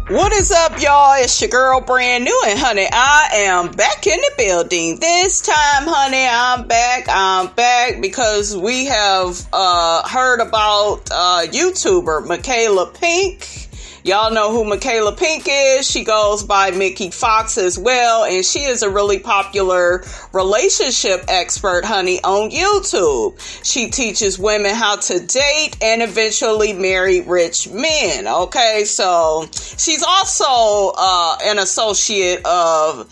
What is up, y'all? It's your girl, brand new, and honey, I am back in the building. This time, honey, I'm back because we have heard about YouTuber Michaela Pink. Y'all know who Michaela Pink is. She goes by Mickey Fox as well, and she is a really popular relationship expert, honey, on YouTube. She teaches women how to date and eventually marry rich men, okay? So she's also an associate of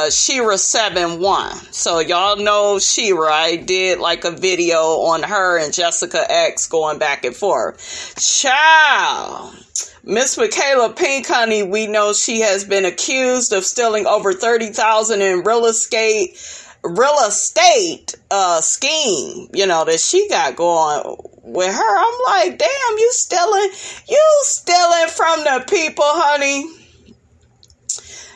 Shera SEVEN1. So y'all know Shera. I did like a video on her and Jessica X going back and forth. Ciao. Miss Michaela Pink, honey, we know she has been accused of stealing over $30,000 in real estate scheme, that she got going with her. I'm like, damn, you stealing from the people, honey.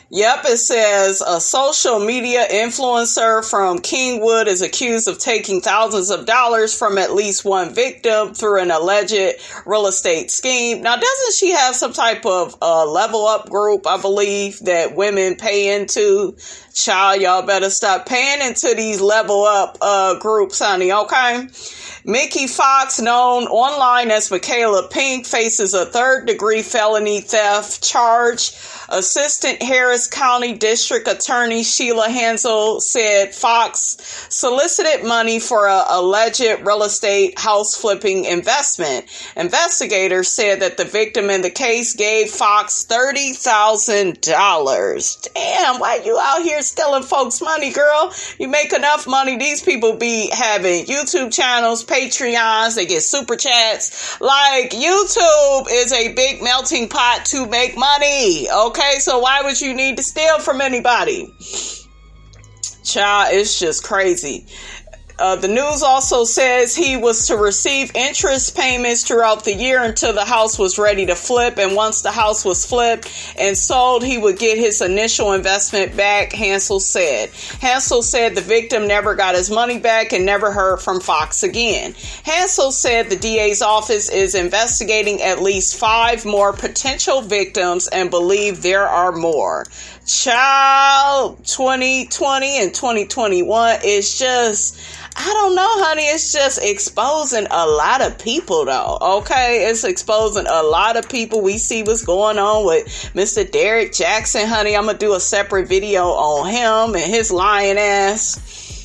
Yep, it says a social media influencer from Kingwood is accused of taking thousands of dollars from at least one victim through an alleged real estate scheme. Now, doesn't she have some type of level up group, I believe, that women pay into? Child, y'all better stop paying into these level up groups, honey, okay? Mickey Fox, known online as Michaela Pink, faces a third-degree felony theft charge. Assistant Harris County District Attorney Sheila Hansel said Fox solicited money for an alleged real estate house flipping investment. Investigators said that the victim in the case gave Fox $30,000. Damn, why you out here stealing folks' money, girl? You make enough money. These people be having YouTube channels, Patreons, they get super chats. Like, YouTube is a big melting pot to make money, okay? So why would you need to steal from anybody? Child, it's just crazy. The news also says he was to receive interest payments throughout the year until the house was ready to flip. And once the house was flipped and sold, he would get his initial investment back, Hansel said. Hansel said the victim never got his money back and never heard from Fox again. Hansel said the DA's office is investigating at least 5 more potential victims and believe there are more. Child, 2020 and 2021 is just, I don't know, honey. It's just exposing a lot of people, though. Okay, it's exposing a lot of people. We see what's going on with Mr. Derek Jackson, honey. I'm gonna do a separate video on him and his lying ass.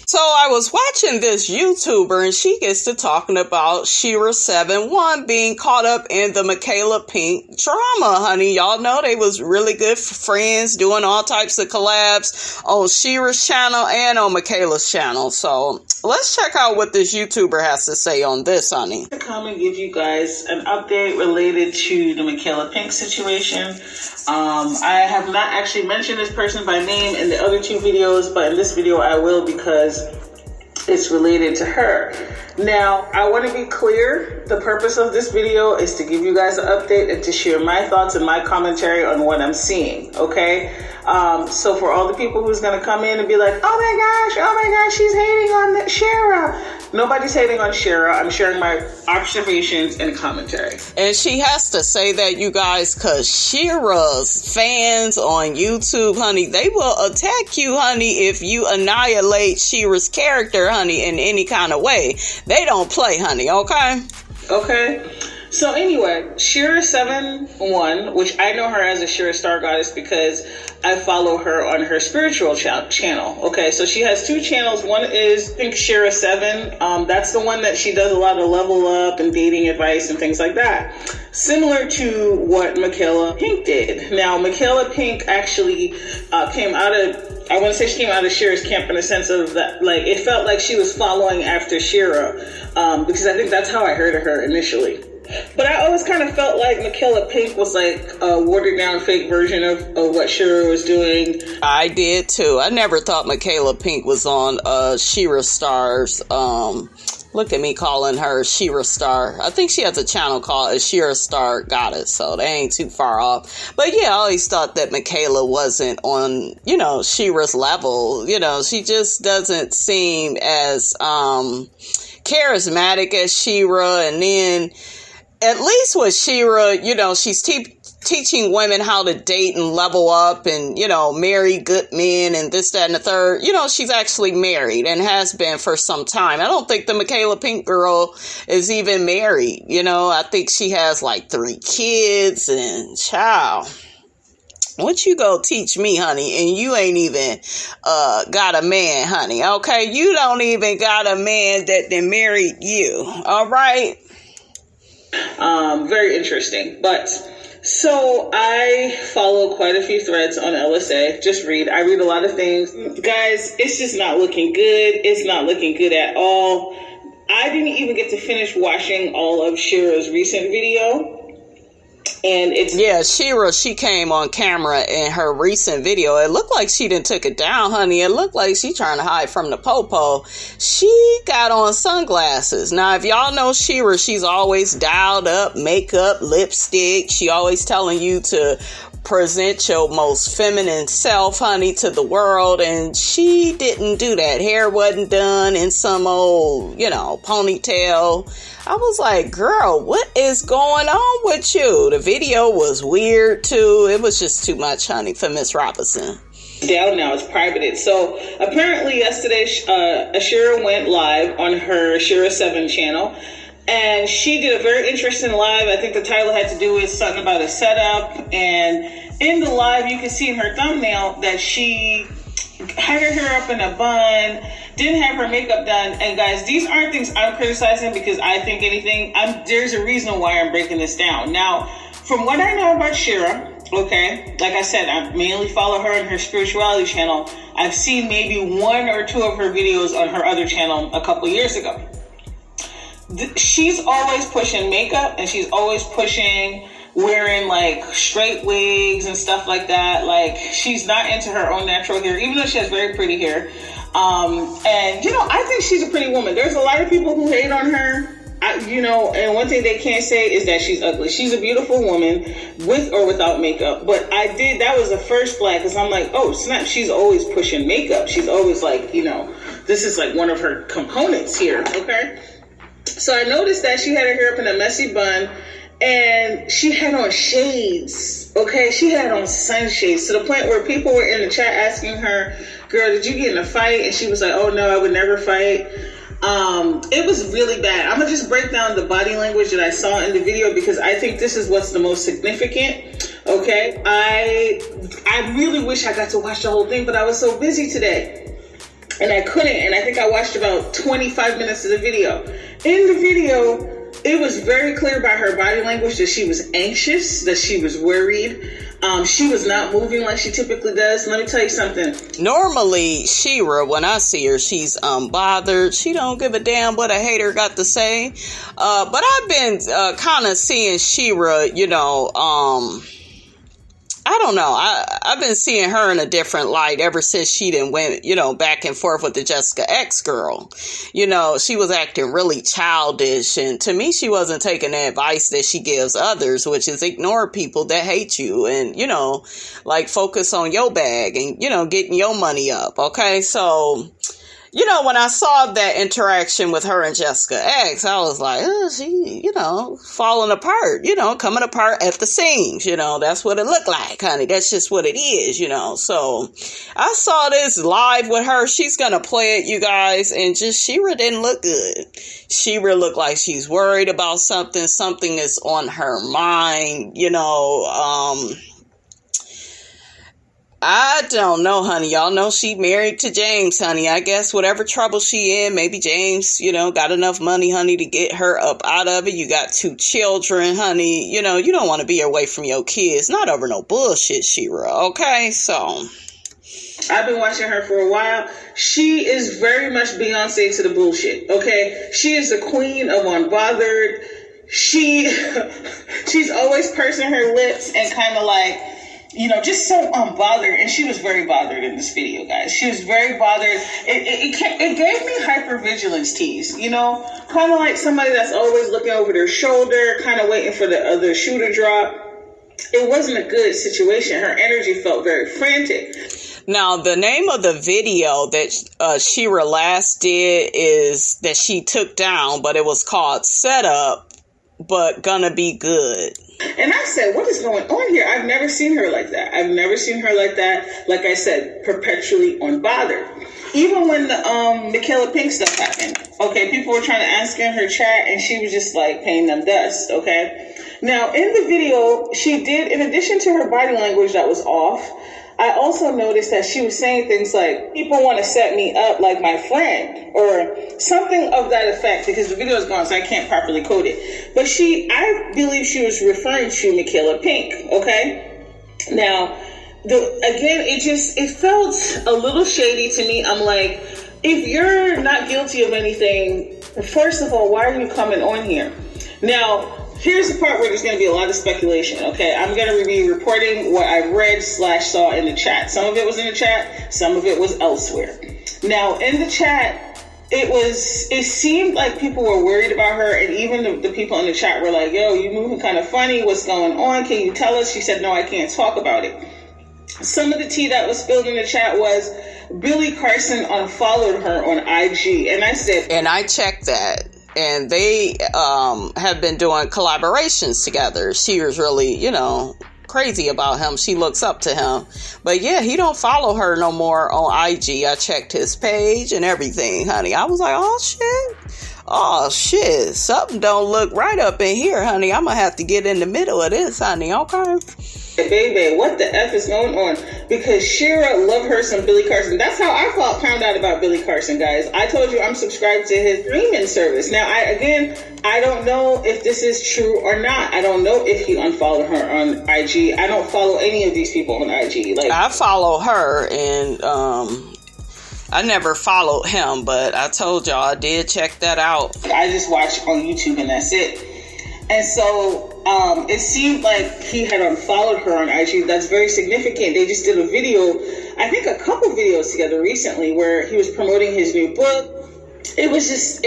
So I was watching this YouTuber and she gets to talking about Shera SEVEN1 being caught up in the Michaela Pink drama, honey. Y'all know they was really good friends, doing all types of collabs on Shera's channel and on Michaela's channel. So let's check out what this YouTuber has to say on this, honey. To come and give you guys an update related to the Michaela Pink situation. I have not actually mentioned this person by name in the other 2 videos, but in this video I will because it's related to her. Now, I want to be clear. The purpose of this video is to give you guys an update and to share my thoughts and my commentary on what I'm seeing, okay? So for all the people who's going to come in and be like, oh my gosh, she's hating on Shera. Nobody's hating on Shera. I'm sharing my observations and commentary. And she has to say that, you guys, because Shera's fans on YouTube, honey, they will attack you, honey, if you annihilate Shera's character, honey, in any kind of way. They don't play, honey, okay? Okay. So anyway, Shera SEVEN1, which I know her as a Shera Star Goddess because I follow her on her spiritual channel. Okay, so she has 2 channels. One is Pink Shera 7. That's the one that she does a lot of level up and dating advice and things like that. Similar to what Michaela Pink did. Now, Michaela Pink actually came out of, I want to say she came out of Shera's camp in the sense of that, like, it felt like she was following after Shera because I think that's how I heard of her initially. But I always kind of felt like Michaela Pink was like a watered down fake version of what Shera was doing. I did too. I never thought Michaela Pink was on Shera Star's. Look at me calling her Shera Star. I think she has a channel called a Shera Star Goddess, so they ain't too far off. But yeah, I always thought that Michaela wasn't on, Shera's level. She just doesn't seem as charismatic as Shera. And then, at least with Shera, she's teaching women how to date and level up and, marry good men and this, that, and the third. She's actually married and has been for some time. I don't think the Michaela Pink girl is even married. I think she has like 3 kids and child. What you go teach me, honey, and you ain't even got a man, honey, okay? You don't even got a man that then married you, all right? Very interesting. But so I follow quite a few threads on LSA. I read a lot of things. Guys, it's just not looking good. It's not looking good at all. I didn't even get to finish watching all of Shera's recent video. And Shera, she came on camera in her recent video. It looked like she didn't took it down, honey. It looked like she trying to hide from the popo. She got on sunglasses. Now, if y'all know Shera, she's always dialed up, makeup, lipstick. She always telling you to present your most feminine self, honey, to the world, and she didn't do that. Hair wasn't done in some old, ponytail. I was like, girl, what is going on with you? The video was weird too. It was just too much, honey, for Miss Robinson. Down now, it's privated. So apparently yesterday, Shera went live on her Shera 7 channel. And she did a very interesting live. I think the title had to do with something about a setup. And in the live, you can see in her thumbnail that she had her hair up in a bun, didn't have her makeup done. And guys, these aren't things I'm criticizing because I think anything. There's a reason why I'm breaking this down. Now, from what I know about Shera, okay, like I said, I mainly follow her on her spirituality channel. I've seen maybe 1 or 2 of her videos on her other channel a couple years ago. She's always pushing makeup, and she's always pushing wearing like straight wigs and stuff like that. Like, she's not into her own natural hair, even though she has very pretty hair. And I think she's a pretty woman. There's a lot of people who hate on her. And one thing they can't say is that she's ugly. She's a beautiful woman with or without makeup. But that was the first flag, because I'm like, oh snap, she's always pushing makeup. She's always like, this is like one of her components here. Okay. So I noticed that she had her hair up in a messy bun, and she had on shades. Okay, she had on sunshades to the point where people were in the chat asking her, girl, did you get in a fight? And she was like, oh no, I would never fight. It was really bad. I'm gonna just break down the body language that I saw in the video, because I think this is what's the most significant. Okay, I really wish I got to watch the whole thing, but I was so busy today. And I couldn't, and I think I watched about 25 minutes of the video. In the video, it was very clear by her body language that she was anxious, that she was worried. She was not moving like she typically does. Let me tell you something. Normally, Shera, when I see her, she's bothered. She don't give a damn what a hater got to say. But I've been kind of seeing Shera, I don't know. I've been seeing her in a different light ever since she done went, back and forth with the Jessica X girl. She was acting really childish, and to me, she wasn't taking the advice that she gives others, which is ignore people that hate you and, focus on your bag and, getting your money up. Okay. So, when I saw that interaction with her and Jessica X, I was like, oh, she, falling apart, coming apart at the seams, that's what it looked like, honey. That's just what it is, So I saw this live with her. She's going to play it, you guys, and just Shera didn't look good. Shera looked like she's worried about something. Something is on her mind, I don't know, honey. Y'all know she married to James, honey. I guess whatever trouble she in, maybe James, got enough money, honey, to get her up out of it. You got 2 children, honey. You don't want to be away from your kids. Not over no bullshit, Shera. Okay, so I've been watching her for a while. She is very much Beyonce to the bullshit. Okay, she is the queen of unbothered. She's always pursing her lips and kind of like, just so unbothered. And she was very bothered in this video, guys. She was very bothered. It gave me hypervigilance tease, kind of like somebody that's always looking over their shoulder, kind of waiting for the other shoe to drop. It wasn't a good situation. Her energy felt very frantic. Now, the name of the video that Shera last did is that she took down, but it was called Setup. but gonna be good. And I said, what is going on here? I've never seen her like that. I've never seen her like that. Like I said, perpetually unbothered. Even when the Michaela Pink stuff happened, okay, people were trying to ask her in her chat, and she was just like paying them dust, okay? Now, in the video, she did, in addition to her body language that was off, I also noticed that she was saying things like, people want to set me up like my friend, or something of that effect, because the video is gone, so I can't properly quote it. But I believe she was referring to Michaela Pink, okay? Now, it felt a little shady to me. I'm like, if you're not guilty of anything, first of all, why are you coming on here? Now, here's the part where there's going to be a lot of speculation, okay? I'm going to be reporting what I read / saw in the chat. Some of it was in the chat, some of it was elsewhere. Now, in the chat, it seemed like people were worried about her, and even the people in the chat were like, yo, you moving kind of funny, what's going on? Can you tell us? She said, no, I can't talk about it. Some of the tea that was spilled in the chat was Billy Carson unfollowed her on IG, and I said... And I checked that. And they have been doing collaborations together. She was really, crazy about him. She looks up to him. But yeah, he don't follow her no more on IG. I checked his page and everything, honey. I was like, oh shit. Something don't look right up in here, honey. I'm going to have to get in the middle of this, honey. Okay. Baby, what the F is going on? Because Shera loved her some Billy Carson. That's how I found out about Billy Carson, guys. I told you I'm subscribed to his streaming service. Now, I don't know if this is true or not. I don't know if he unfollowed her on IG. I don't follow any of these people on IG. Like, I follow her, and I never followed him, but I told y'all I did check that out. I just watch on YouTube, and that's it. And so it seemed like he had unfollowed her on IG. That's very significant. They just did a video, I think a couple videos together recently, where he was promoting his new book. It was just,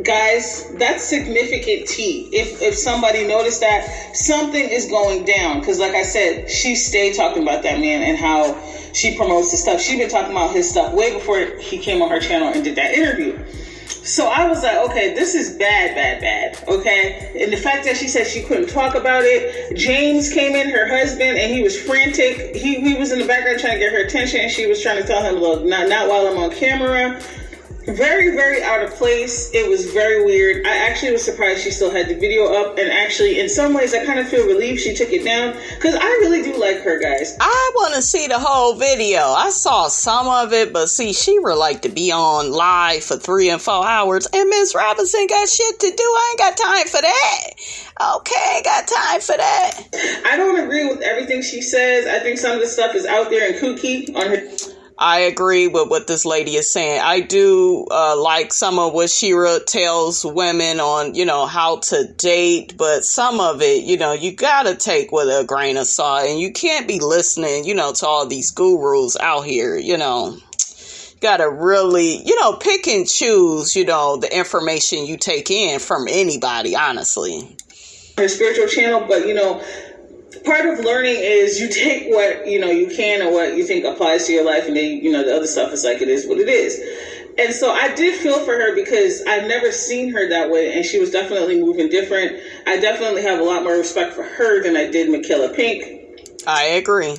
guys, that's significant tea. If somebody noticed that, something is going down. Because like I said, she stayed talking about that man and how she promotes his stuff. She'd been talking about his stuff way before he came on her channel and did that interview. So I was like, okay, this is bad, okay? And the fact that she said she couldn't talk about it. James came in, her husband, and he was frantic. He was in the background trying to get her attention, and she was trying to tell him, look, not while I'm on camera. Very, very out of place. It was very weird. I actually was surprised she still had the video up, and actually, in some ways, I kind of feel relieved she took it down, because I really do like her, guys. I want to see the whole video. I saw some of it, but see, she would like to be on live for 3 and 4 hours, and Miss Robinson got shit to do. I ain't got time for that. Okay, ain't got time for that. I don't agree with everything she says. I think some of the stuff is out there and kooky on her. I agree with what this lady is saying. I do like some of what Shera tells women on, how to date, but some of it, you gotta take with a grain of salt, and you can't be listening, to all these gurus out here, gotta really, pick and choose, the information you take in from anybody, honestly. Her spiritual channel, but, part of learning is you take what, you can and what you think applies to your life, and then, the other stuff is like, it is what it is. And so I did feel for her, because I've never seen her that way, and she was definitely moving different. I definitely have a lot more respect for her than I did Michaela Pink. I agree.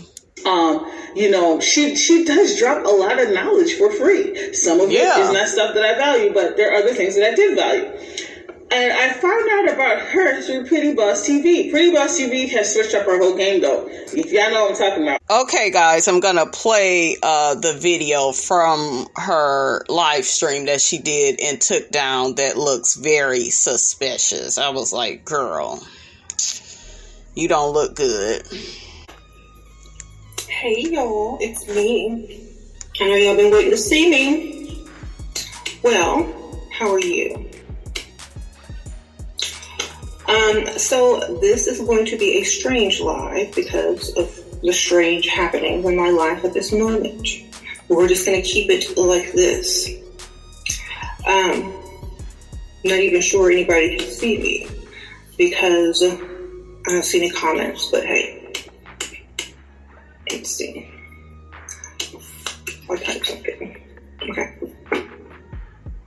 She does drop a lot of knowledge for free. Some of it is not stuff that I value, but there are other things that I did value. And I found out about her through Pretty Boss TV. Pretty Boss TV has switched up her whole game, though. If y'all know what I'm talking about. Okay, guys, I'm going to play the video from her live stream that she did and took down that looks very suspicious. I was like, girl, you don't look good. Hey, y'all, it's me. I know y'all been waiting to see me. Well, how are you? So this is going to be a strange live because of the strange happenings in my life at this moment. We're just going to keep it like this. Not even sure anybody can see me because I don't see any comments, but hey, let's see. I'll type something. Okay.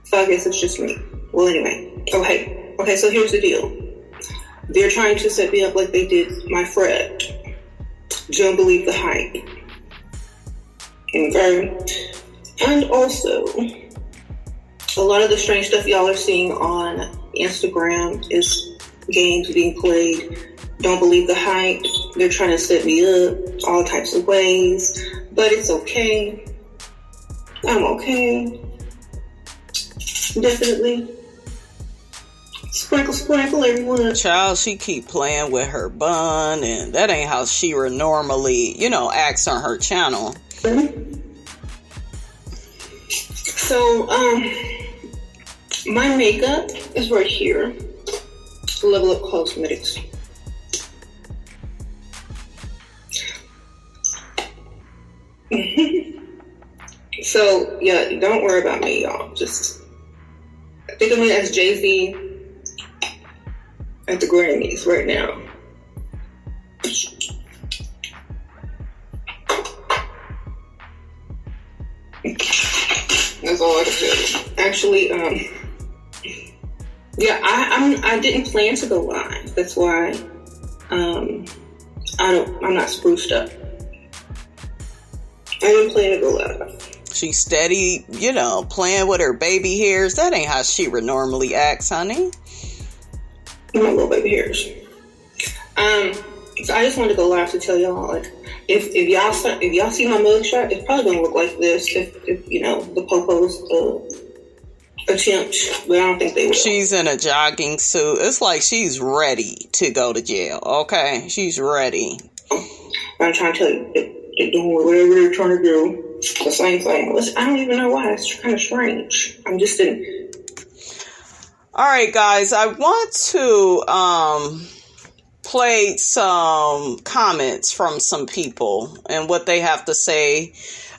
So I guess it's just me. Well, anyway. Okay, so here's the deal. They're trying to set me up like they did my Fred. Don't believe the hype. Okay? And also, a lot of the strange stuff y'all are seeing on Instagram is games being played. Don't believe the hype. They're trying to set me up all types of ways. But it's okay. I'm okay. Definitely. Sprinkle, sprinkle, everyone. Child, she keep playing with her bun, and that ain't how Shera normally, acts on her channel. Mm-hmm. So, my makeup is right here. Level Up Cosmetics. So, yeah, don't worry about me, y'all. Just think of me as Jay-Z at the Grammys right now. That's all I can tell you. Actually, yeah, I didn't plan to go live. That's why I'm not spruced up. I didn't plan to go live. She steady, playing with her baby hairs. That ain't how Shera normally acts, honey. My little baby hairs. So I just wanted to go live to tell y'all, like, if y'all see my mugshot, it's probably gonna look like this if the popos attempt, but I don't think they will. She's in a jogging suit. It's like she's ready to go to jail. Okay, she's ready. I'm trying to tell you, they're doing whatever they're trying to do. The same thing. I don't even know why. It's kind of strange. I'm just in. All right, guys. I want to play some comments from some people and what they have to say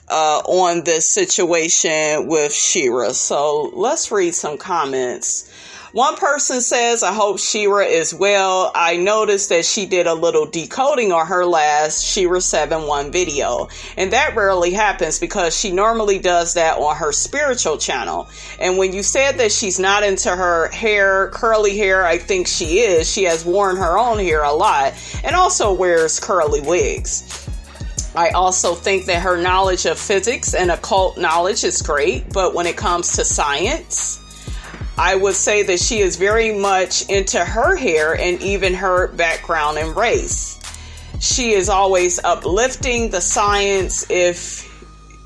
on this situation with Shera. So let's read some comments. One person says, I hope Shera is well. I noticed that she did a little decoding on her last Shera 7-1 video. And that rarely happens because she normally does that on her spiritual channel. And when you said that she's not into her hair, curly hair, I think she is. She has worn her own hair a lot and also wears curly wigs. I also think that her knowledge of physics and occult knowledge is great. But when it comes to science, I would say that she is very much into her hair and even her background and race. She is always uplifting the science. If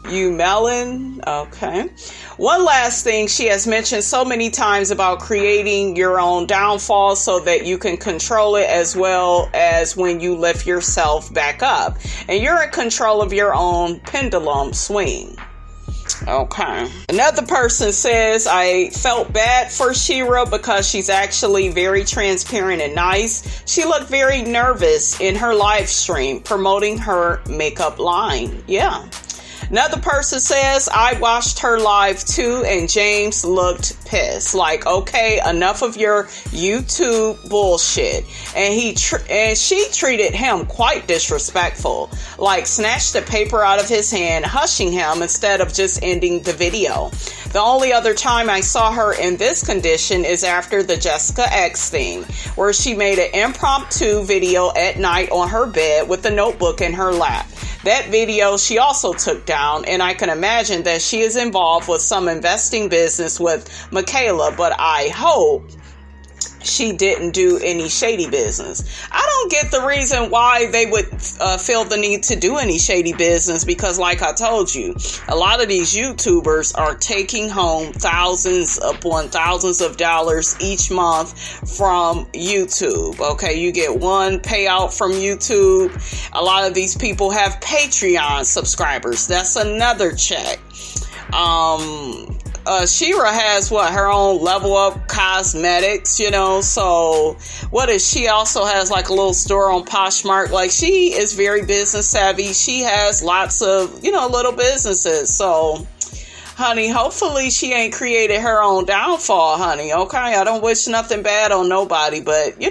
you melon, okay. One last thing, she has mentioned so many times about creating your own downfall so that you can control it, as well as when you lift yourself back up. And you're in control of your own pendulum swing. Okay. Another person says, I felt bad for Shera because she's actually very transparent and nice. She looked very nervous in her live stream promoting her makeup line. Yeah. Another person says, I watched her live too, and James looked pissed. Like, okay, enough of your YouTube bullshit. And she treated him quite disrespectful. Like, snatched the paper out of his hand, hushing him instead of just ending the video. The only other time I saw her in this condition is after the Jessica X thing, where she made an impromptu video at night on her bed with a notebook in her lap. That video she also took down, and I can imagine that she is involved with some investing business with Michaela, but I hope she didn't do any shady business. I don't get the reason why they would feel the need to do any shady business, because like I told you, a lot of these YouTubers are taking home thousands upon thousands of dollars each month from YouTube. Okay, you get one payout from YouTube. A lot of these people have Patreon subscribers. That's another check. Shera has her own Level Up Cosmetics, so what is she also has like a little store on Poshmark. Like, she is very business savvy. She has lots of, little businesses. So, honey, hopefully she ain't created her own downfall, honey. Okay. I don't wish nothing bad on nobody, but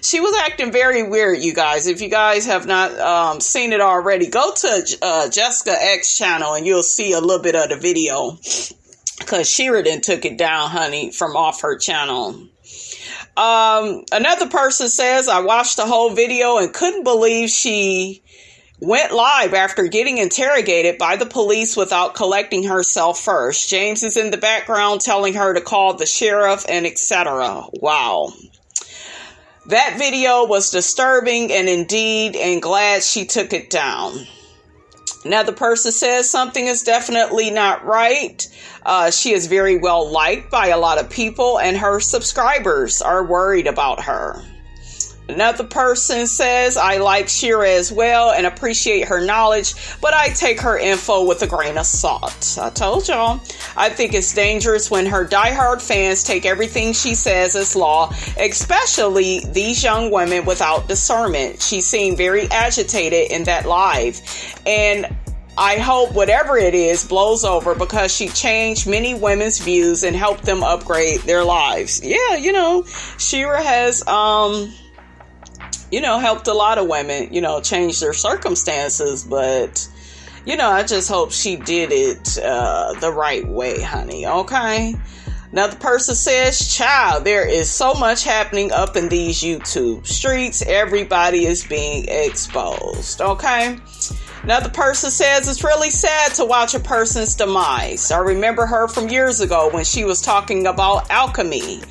she was acting very weird, you guys. If you guys have not, seen it already, go to, Jessica X channel and you'll see a little bit of the video. Because Shera then took it down, honey, from off her channel. Another person says, I watched the whole video and couldn't believe she went live after getting interrogated by the police without collecting herself first. James is in the background telling her to call the sheriff and etc. Wow. That video was disturbing and glad she took it down. Another person says something is definitely not right. She is very well liked by a lot of people and her subscribers are worried about her. Another person says, I like Shera as well and appreciate her knowledge, but I take her info with a grain of salt. I told y'all. I think it's dangerous when her diehard fans take everything she says as law, especially these young women without discernment. She seemed very agitated in that live, and I hope whatever it is blows over because she changed many women's views and helped them upgrade their lives. Yeah, Shera has, helped a lot of women, change their circumstances. But, I just hope she did it the right way, honey. Okay. Another person says, child, there is so much happening up in these YouTube streets. Everybody is being exposed. Okay. Another person says it's really sad to watch a person's demise. I remember her from years ago when she was talking about alchemy,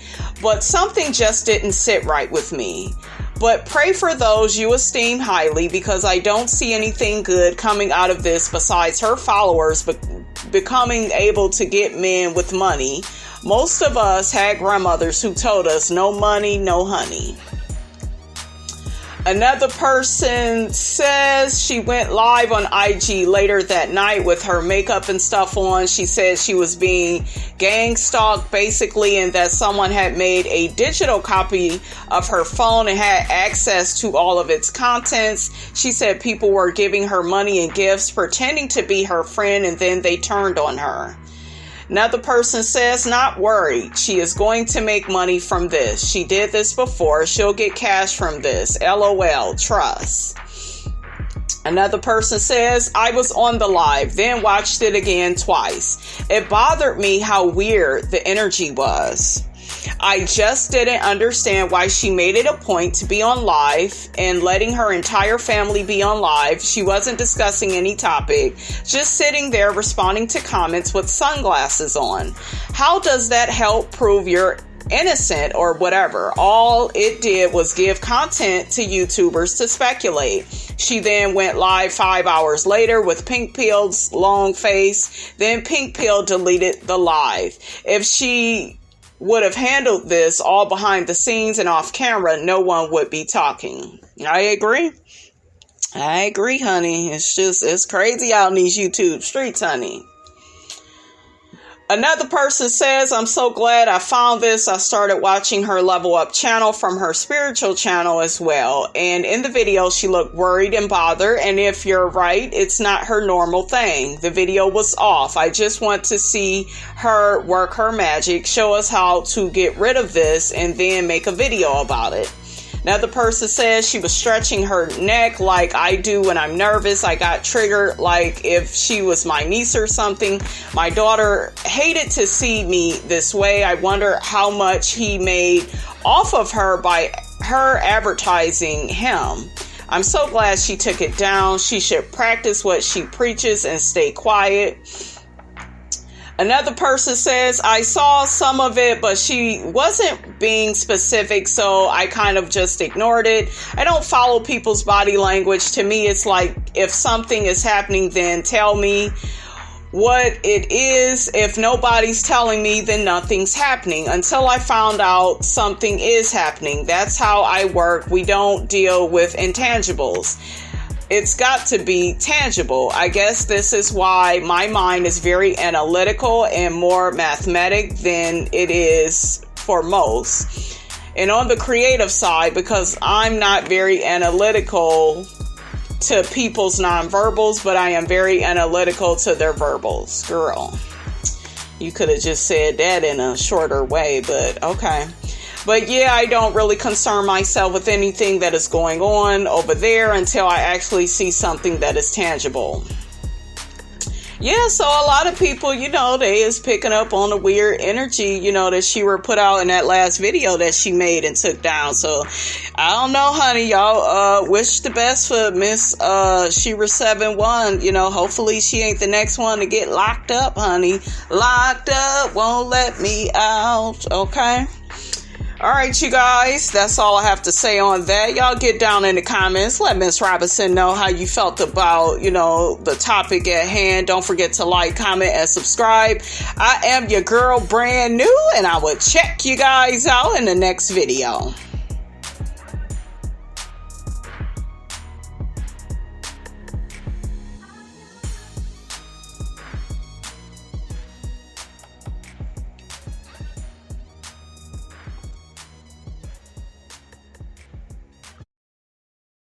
but something just didn't sit right with me. But pray for those you esteem highly because I don't see anything good coming out of this besides her followers becoming able to get men with money. Most of us had grandmothers who told us no money, no honey. Another person says she went live on IG later that night with her makeup and stuff on. She said she was being gang stalked basically and that someone had made a digital copy of her phone and had access to all of its contents. She said people were giving her money and gifts pretending to be her friend and then they turned on her. Another person says, not worried. She is going to make money from this. She did this before. She'll get cash from this. LOL. Trust. Another person says, I was on the live, then watched it again twice. It bothered me how weird the energy was. I just didn't understand why she made it a point to be on live and letting her entire family be on live. She wasn't discussing any topic, just sitting there responding to comments with sunglasses on. How does that help prove you're innocent or whatever? All it did was give content to YouTubers to speculate. She then went live 5 hours later with Pink Pill's long face. Then Pink Pill deleted the live. If she would have handled this all behind the scenes and off camera, no one would be talking. I agree, honey. It's crazy out in these YouTube streets, honey. Another person says, I'm so glad I found this. I started watching her Level Up channel from her spiritual channel as well. And in the video, she looked worried and bothered. And if you're right, it's not her normal thing. The video was off. I just want to see her work her magic, show us how to get rid of this, and then make a video about it. Another person says she was stretching her neck like I do when I'm nervous. I got triggered like if she was my niece or something. My daughter hated to see me this way. I wonder how much he made off of her by her advertising him. I'm so glad she took it down. She should practice what she preaches and stay quiet. Another person says, I saw some of it, but she wasn't being specific, so I kind of just ignored it. I don't follow people's body language. To me, it's like, if something is happening, then tell me what it is. If nobody's telling me, then nothing's happening until I found out something is happening. That's how I work. We don't deal with intangibles. It's got to be tangible. I guess this is why my mind is very analytical and more mathematic than it is for most. And on the creative side, because I'm not very analytical to people's nonverbals, but I am very analytical to their verbals. Girl, you could have just said that in a shorter way, but okay. But yeah, I don't really concern myself with anything that is going on over there until I actually see something that is tangible. Yeah, so a lot of people, they is picking up on the weird energy, that Shera put out in that last video that she made and took down. So I don't know, honey. Y'all wish the best for Miss Shera 7-1. Hopefully she ain't the next one to get locked up, honey. Locked up, won't let me out. Okay. All right, you guys, that's all I have to say on that. Y'all get down in the comments. Let Miss Robinson know how you felt about, the topic at hand. Don't forget to like, comment, and subscribe. I am your girl, brand new, and I will check you guys out in the next video.